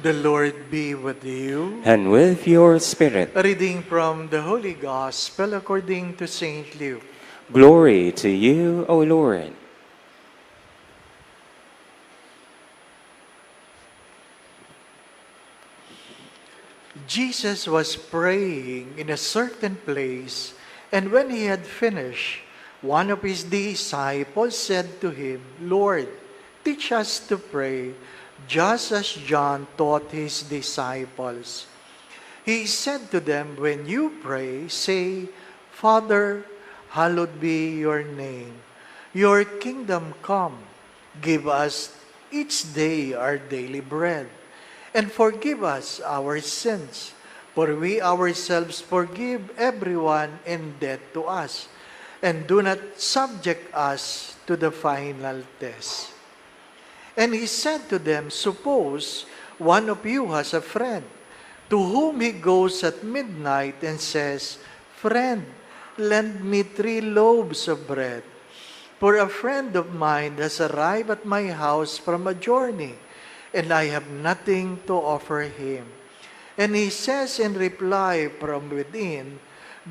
The Lord be with you. And with your spirit. A reading from the Holy Gospel according to St. Luke. Glory to you, O Lord. Jesus was praying in a certain place, and when he had finished, one of his disciples said to him, Lord, teach us to pray, just as John taught his disciples. He said to them, when you pray, say, Father, hallowed be your name. Your kingdom come. Give us each day our daily bread. And forgive us our sins, for we ourselves forgive everyone in debt to us. And do not subject us to the final test. And he said to them, suppose one of you has a friend, to whom he goes at midnight and says, Friend, lend me 3 loaves of bread. For a friend of mine has arrived at my house from a journey, and I have nothing to offer him. And he says in reply from within,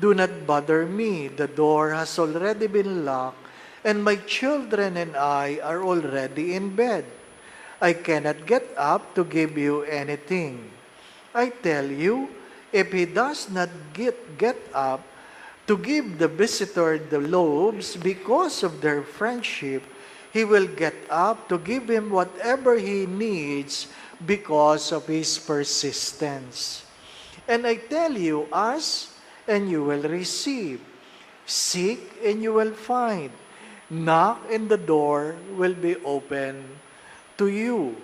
Do not bother me, the door has already been locked, and my children and I are already in bed. I cannot get up to give you anything. I tell you, if he does not get up to give the visitor the loaves because of their friendship, he will get up to give him whatever he needs because of his persistence. And I tell you, ask and you will receive. Seek and you will find. Knock and the door will be open to you.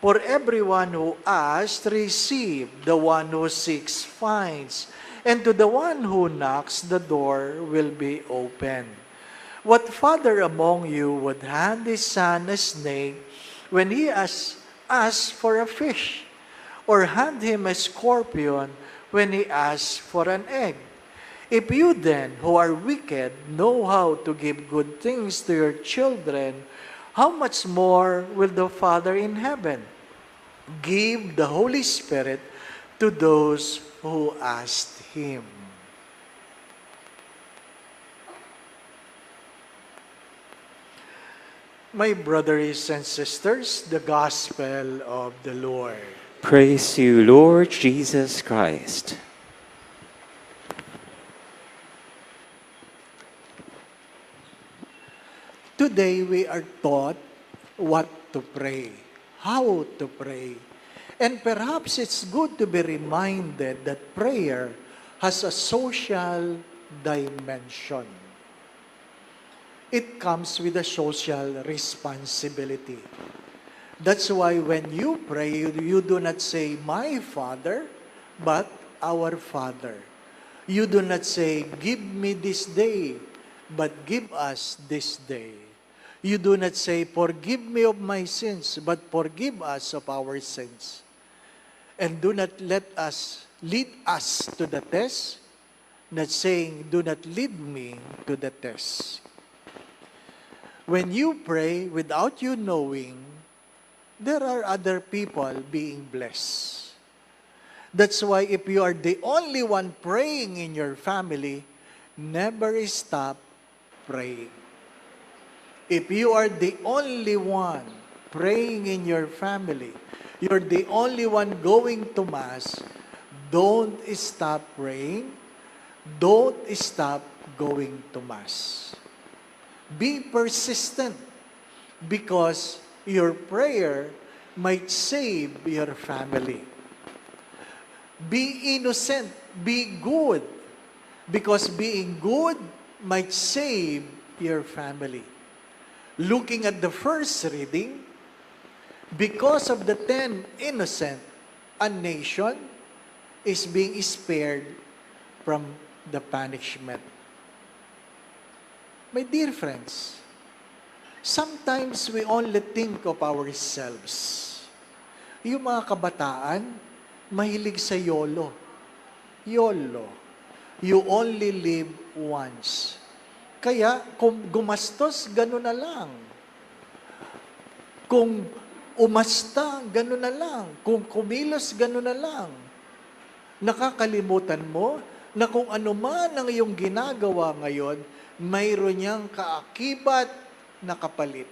For everyone who asks, receives. The one who seeks, finds. And to the one who knocks, the door will be open. What father among you would hand his son a snake when he asks for a fish? Or hand him a scorpion when he asks for an egg? If you then, who are wicked, know how to give good things to your children, how much more will the Father in heaven give the Holy Spirit to those who ask Him? My brothers and sisters, the Gospel of the Lord. Praise you, Lord Jesus Christ. Today we are taught what to pray, how to pray. And perhaps it's good to be reminded that prayer has a social dimension. It comes with a social responsibility. That's why when you pray, you do not say, my Father, but our Father. You do not say, give me this day, but give us this day. You do not say, forgive me of my sins, but forgive us of our sins. And do not lead us to the test, not saying, do not lead me to the test. When you pray without you knowing, there are other people being blessed. That's why if you are the only one praying in your family, never stop praying. If you are the only one praying in your family, you're the only one going to Mass, don't stop praying, don't stop going to Mass. Be persistent because your prayer might save your family. Be innocent, be good, because being good might save your family. Looking at the first reading, because of the 10 innocent, a nation is being spared from the punishment. My dear friends, sometimes we only think of ourselves. Yung mga kabataan, mahilig sa YOLO. YOLO. You only live once. Kaya, kung gumastos, gano'n na lang. Kung umasta, gano'n na lang. Kung kumilos, gano'n na lang. Nakakalimutan mo na kung ano man ang iyong ginagawa ngayon, mayroon niyang kaakibat na kapalit.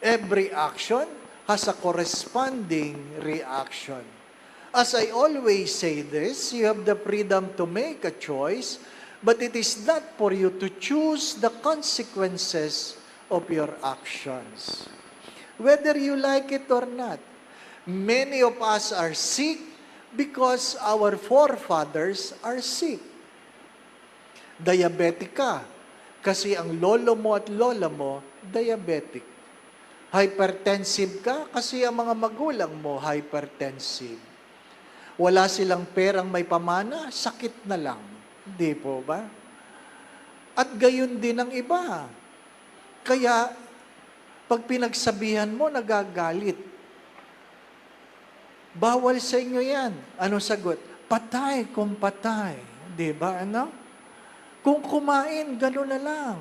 Every action has a corresponding reaction. As I always say this, you have the freedom to make a choice, but it is not for you to choose the consequences of your actions. Whether you like it or not, many of us are sick because our forefathers are sick. Diabetic ka, kasi ang lolo mo at lola mo, diabetic. Hypertensive ka, kasi ang mga magulang mo, hypertensive. Wala silang perang may pamana, sakit na lang. Di po ba? At gayon din ang iba. Kaya, pag pinagsabihan mo, nagagalit. Bawal sa inyo yan. Ano sagot? Patay kung patay. Di ba, ano? Kung kumain, gano'n na lang.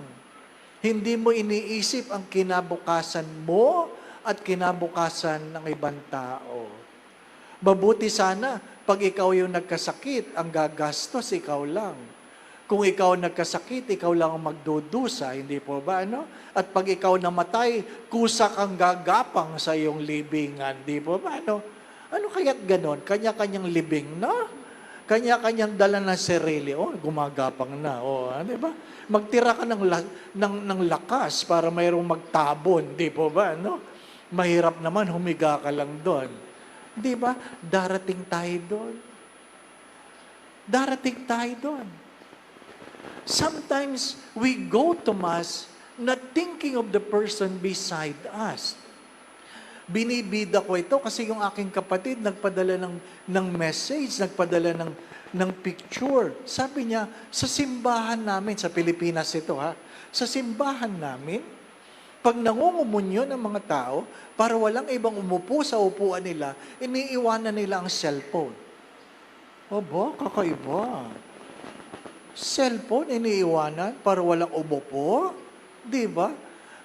Hindi mo iniisip ang kinabukasan mo at kinabukasan ng ibang tao. Mabuti sana, pag ikaw yung nagkasakit, ang gagastos, ikaw lang. Kung ikaw nagkasakit, ikaw lang ang magdudusa, hindi po ba, ano? At pag ikaw namatay, kusa kang gagapang sa iyong libingan, hindi po ba, ano? Ano kaya't ganon? Kanya-kanyang libing, no? Kanya-kanyang dala ng sarili. Oh, gumagapang na. Oh, di ba? Magtira ka ng lakas para mayroong magtabon, di po ba, no? Mahirap naman, humiga ka lang doon. Di ba? Darating tayo doon. Darating tayo doon. Sometimes we go to Mass not thinking of the person beside us. Binibida ko ito kasi yung aking kapatid nagpadala ng message, nagpadala ng picture. Sabi niya, sa simbahan namin, sa Pilipinas ito ha, sa simbahan namin, pag nangungumunyon ng mga tao, para walang ibang umupo sa upuan nila, iniiwanan nila ang cellphone. Aba, kakaiba. Cellphone, iniiwanan para walang umupo? Di ba?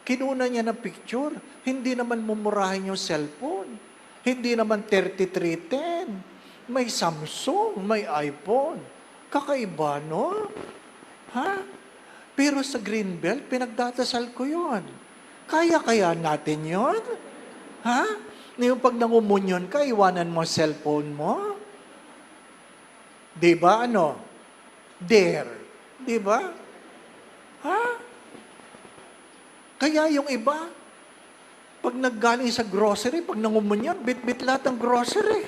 Kinuna niya ng picture, hindi naman mumurahin yung cellphone. Hindi naman 3310. May Samsung, may iPhone. Kakaiba, no? Ha? Pero sa Greenbelt, pinagdadasal ko yon. Kaya natin yon? Ha? Yung pag nangumunyon ka, iwanan mo cellphone mo? Di ba, ano? Dare. Di ba? Ha? Kaya yung iba, pag naggaling sa grocery, pag nangumunyon, bit-bit lahat ng grocery.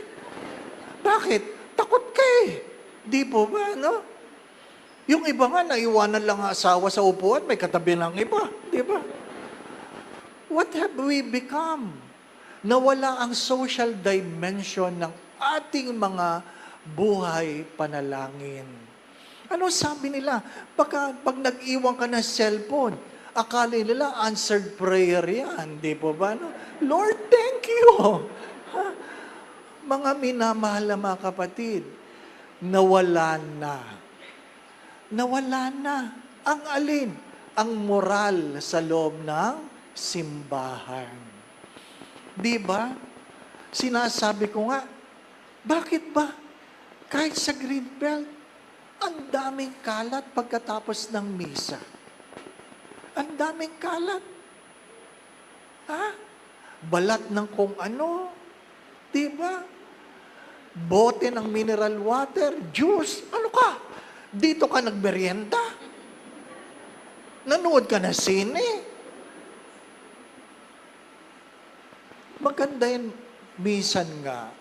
Bakit? Takot ka eh. Di po ba, no? Yung iba nga, naiwanan lang ang asawa sa upuan, may katabi ng iba. Di ba? What have we become? Nawala ang social dimension ng ating mga buhay panalangin. Ano sabi nila? Pag nag-iwan ka ng cellphone, akala nila answered prayer yan. Di po ba? No? Lord, thank you. Ha? Mga minamahal na mga kapatid, nawala na. Nawala na. Ang alin? Ang moral sa loob ng simbahan. Di ba? Sinasabi ko nga, bakit ba? Kahit sa Greenbelt, ang daming kalat pagkatapos ng misa. Ang daming kalat. Ha? Balat ng kung ano. Diba? Bote ng mineral water, juice. Ano ka? Dito ka nagmerienda? Nanood ka na sine? Maganda yan, minsan nga,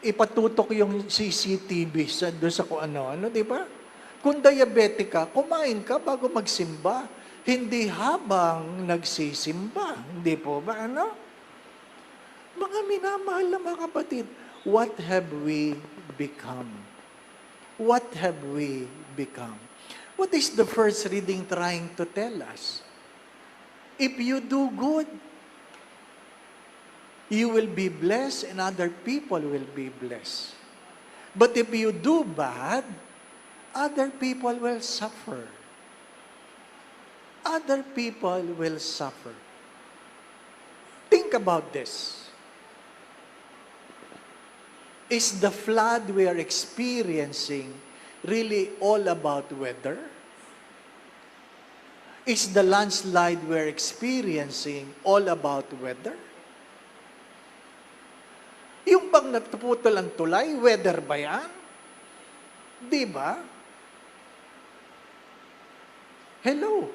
ipatutok yung CCTV doon sa kung ano, di ba? Kung diabetic ka, kumain ka bago magsimba. Hindi habang nagsisimba. Hindi po ba, ano? Mga minamahal na mga kapatid, what have we become? What have we become? What is the first reading trying to tell us? If you do good, you will be blessed and other people will be blessed. But if you do bad, other people will suffer. Other people will suffer. Think about this. Is the flood we are experiencing really all about weather? Is the landslide we're experiencing all about weather? Yung bang natuputol ang tulay, weather ba yan? Di ba? Hello.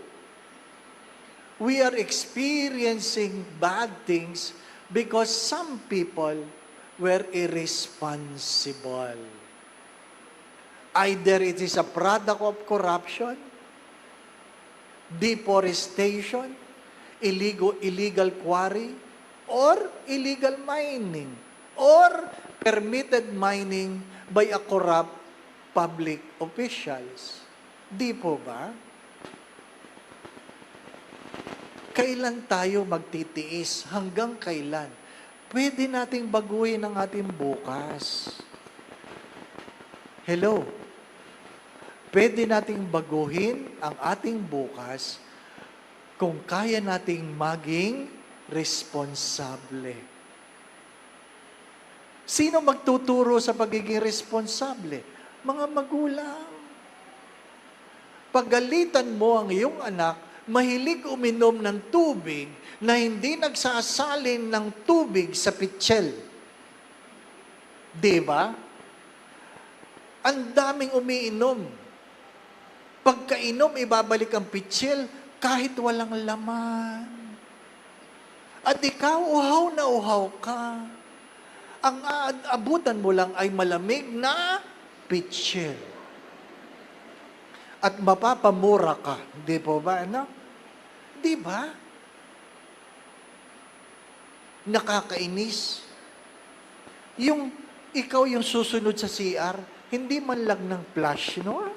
We are experiencing bad things because some people were irresponsible. Either it is a product of corruption, deforestation, illegal quarry, or illegal mining, or permitted mining by a corrupt public officials. Di po ba? Kailan tayo magtitiis? Hanggang kailan? Pwede nating baguhin ang ating bukas. Hello? Pwede nating baguhin ang ating bukas kung kaya nating maging responsable. Sino magtuturo sa pagiging responsable? Mga magulang. Pagalitan mo ang iyong anak, mahilig uminom ng tubig na hindi nagsasalin ng tubig sa pitsil. Diba? Ang daming umiinom. Pagkainom, ibabalik ang pitsil kahit walang laman. At ikaw, uhaw na uhaw ka. Ang abutan mo lang ay malamig na pitsil. At mapapamura ka. Di po ba, ano? Di ba? Nakakainis. Yung ikaw yung susunod sa CR, hindi man lang ng flush, no?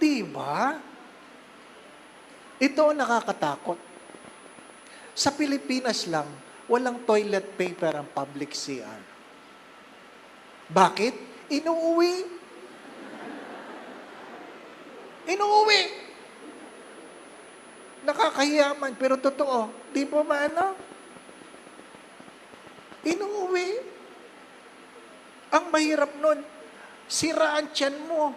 Di ba? Ito ang nakakatakot. Sa Pilipinas lang, walang toilet paper ang public CR. Bakit? Inuuwi. Inuuwi. Nakakahiyaman, pero totoo. Di ba ba, ano? Inuuwi. Ang mahirap nun, siraan tiyan mo.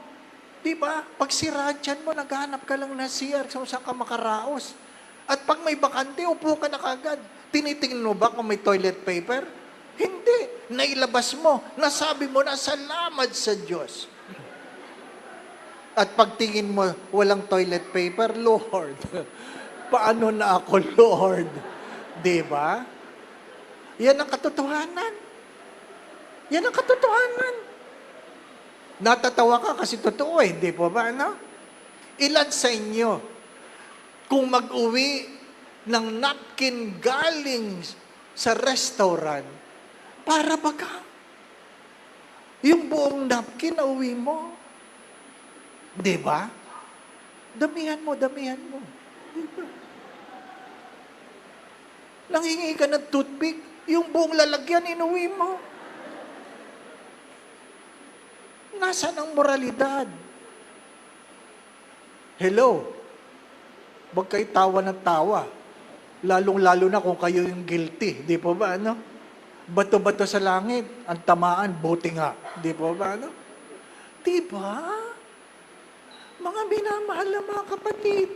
Di ba? Pag siraan tiyan mo, naghanap ka lang na CR kung saan ka makaraos. At pag may bakante, upo ka na kagad. Tinitingnan mo ba kung may toilet paper? Hindi. Nailabas mo. Nasabi mo na, salamat sa Diyos. At pagtingin mo, walang toilet paper, Lord. Paano na ako, Lord? Di ba? Yan ang katotohanan. Yan ang katotohanan. Natatawa ka kasi totoo eh. Di po ba, ano? Ilan sa inyo, kung mag-uwi ng napkin galing sa restaurant, para baga, yung buong napkin na uwi mo. Di ba? Damihan mo, damihan mo. Di ba? Nanghingi ka ng toothpick, yung buong lalagyan inuwi mo. Nasaan ang moralidad? Hello? Huwag kayo tawa ng tawa. Lalong-lalo na kung kayo yung guilty. Di po ba, ano? Bato-bato sa langit. Ang tamaan, buti nga. Di po ba, ano? Di ba? Mga minamahal na mga kapatid.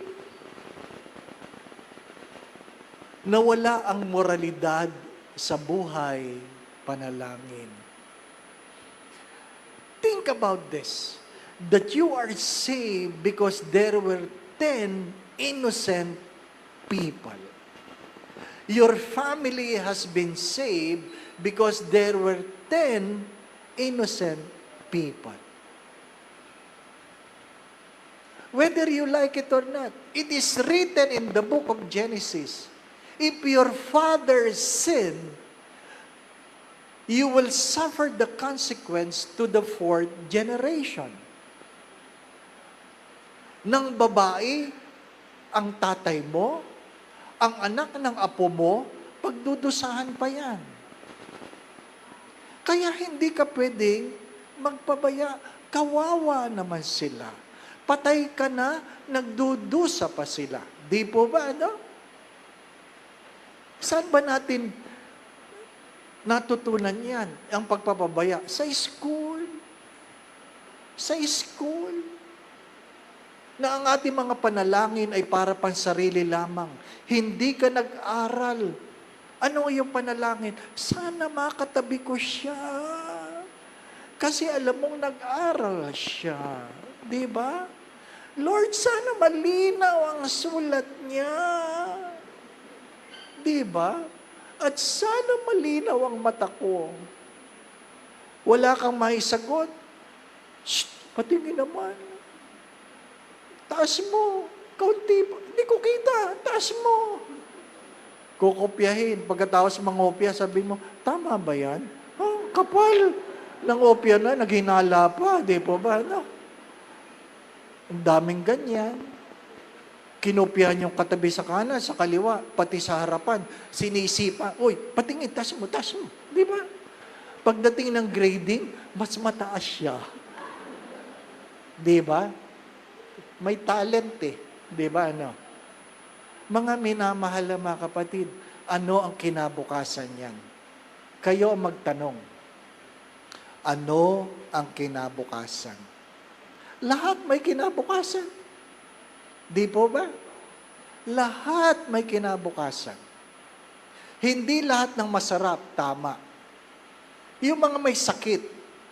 Nawala ang moralidad sa buhay panalangin. Think about this, that you are saved because there were 10 innocent people. Your family has been saved because there were 10 innocent people. Whether you like it or not, it is written in the book of Genesis, if your father sinned, you will suffer the consequence to the 4th generation. Nang babae, ang tatay mo, ang anak ng apo mo, pagdudusahan pa yan. Kaya hindi ka pwedeng magpabaya. Kawawa naman sila. Patay ka na, nagdudusa pa sila. Di po ba, ano? Saan ba natin natutunan yan? Ang pagpapabaya? Sa school. Sa school. Na ang ating mga panalangin ay para pansarili lamang. Hindi ka nag-aral. Ano yung panalangin? Sana makatabi ko siya. Kasi alam mong nag-aral siya. Di ba? Lord, sana malinaw ang sulat niya. Di ba? At sana malinaw ang mata ko. Wala kang maisagot. Shh, patingin naman. Taas mo. Kaunti pa. Hindi ko kita. Taas mo. Kukopyahin. Pagkatapos mangopya, sabi mo, tama ba yan? Oh, kapal ng opya na, naghinala pa. Di po ba? No? Ang daming ganyan. Kinopyahan yung katabi sa kanan, sa kaliwa, pati sa harapan. Sinisipa. Uy, patingin, taas mo, taas mo. Di ba? Pagdating ng grading, mas mataas siya. Di ba? May talent eh. Di ba? Ano? Mga minamahal na mga kapatid, ano ang kinabukasan yan? Kayo ang magtanong. Ano ang kinabukasan? Lahat may kinabukasan. Di po ba? Lahat may kinabukasan. Hindi lahat ng masarap, tama. Yung mga may sakit,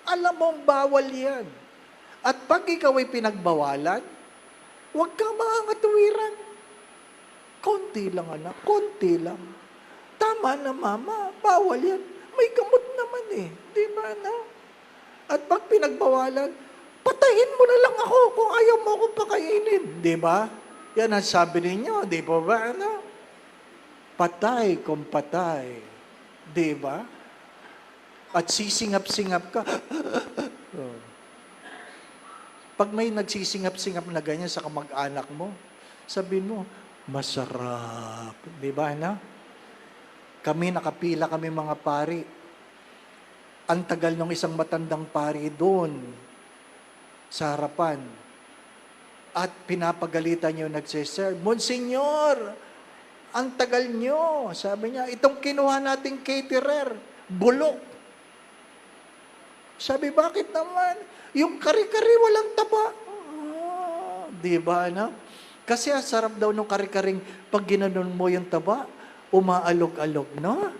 alam mong bawal yan. At pag ikaw ay pinagbawalan, huwag kang makakatuwiran. Konti lang anak, konti lang. Tama na mama, bawal yan. May gamot naman eh. Di ba na? At pag pinagbawalan, patayin mo na lang ako kung ayaw mo akong pakainin. Di ba? Yan ang sabi ninyo, di ba ba? Ano? Patay kung patay. Di ba? At sisingap-singap ka. Pag may nagsisingap-singap na ganyan sa kamag-anak mo, sabi mo, masarap. Di ba, na? Kami, nakapila kami mga pari. Ang tagal ng isang matandang pari doon sa harapan. At pinapagalitan niyo nagsiserve. Monsignor, ang tagal niyo. Sabi niya, itong kinuha nating caterer, bulok. Sabi, bakit naman? Yung kari-kari walang taba. Di ba, no? Kasi ang sarap daw ng kari-karing pag ginanon mo yung taba, umaalog-alog, no?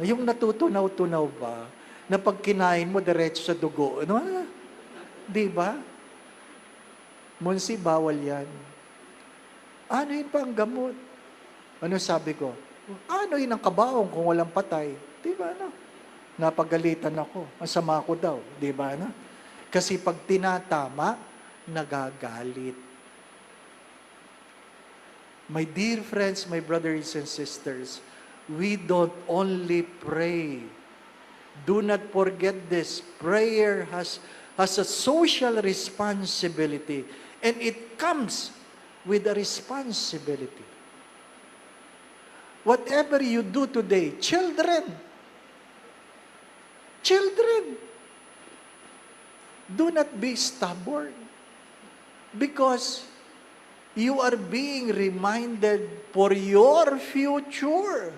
Yung natutunaw-tunaw ba? Na pag kinain mo, diretso sa dugo, no? Di ba? Monsi, bawal yan. Ano yun pa ang gamot? Ano sabi ko? Ano yun ang kabaong kung walang patay? Di ba, no? Napagalitan ako. Masama ko daw. Di ba, no? Kasi pag tinatama, nagagalit. My dear friends, my brothers and sisters, we don't only pray. Do not forget this. Prayer has a social responsibility, and it comes with a responsibility. Whatever you do today, children, do not be stubborn, because you are being reminded for your future.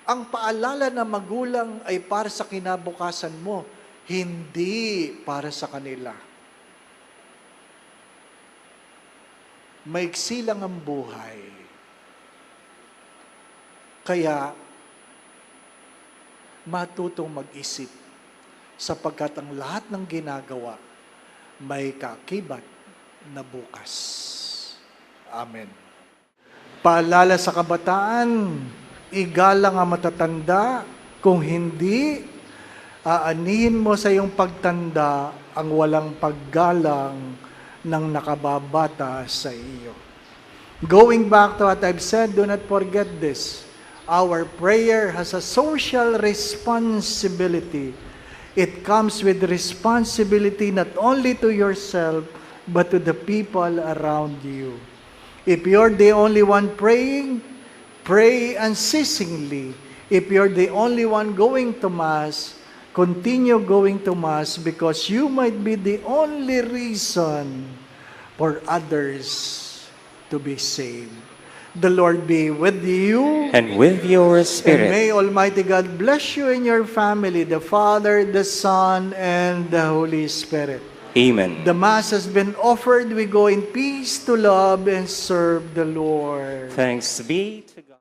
Ang paalala ng magulang ay para sa kinabukasan mo, hindi para sa kanila. Maiksi lang ang buhay. Kaya, matutong mag-isip sapagkat ang lahat ng ginagawa may kaakibat na bukas. Amen. Paalala sa kabataan, igalang ang matatanda, kung hindi, aanihin mo sa iyong pagtanda ang walang paggalang ng nakababata sa iyo. Going back to what I've said, do not forget this. Our prayer has a social responsibility. It comes with responsibility not only to yourself, but to the people around you. If you're the only one praying, pray unceasingly. If you're the only one going to Mass, continue going to Mass because you might be the only reason for others to be saved. The Lord be with you. And with your And spirit. may Almighty God bless you and your family, the Father, the Son, and the Holy Spirit. Amen. The Mass has been offered. We go in peace to love and serve the Lord. Thanks be to God.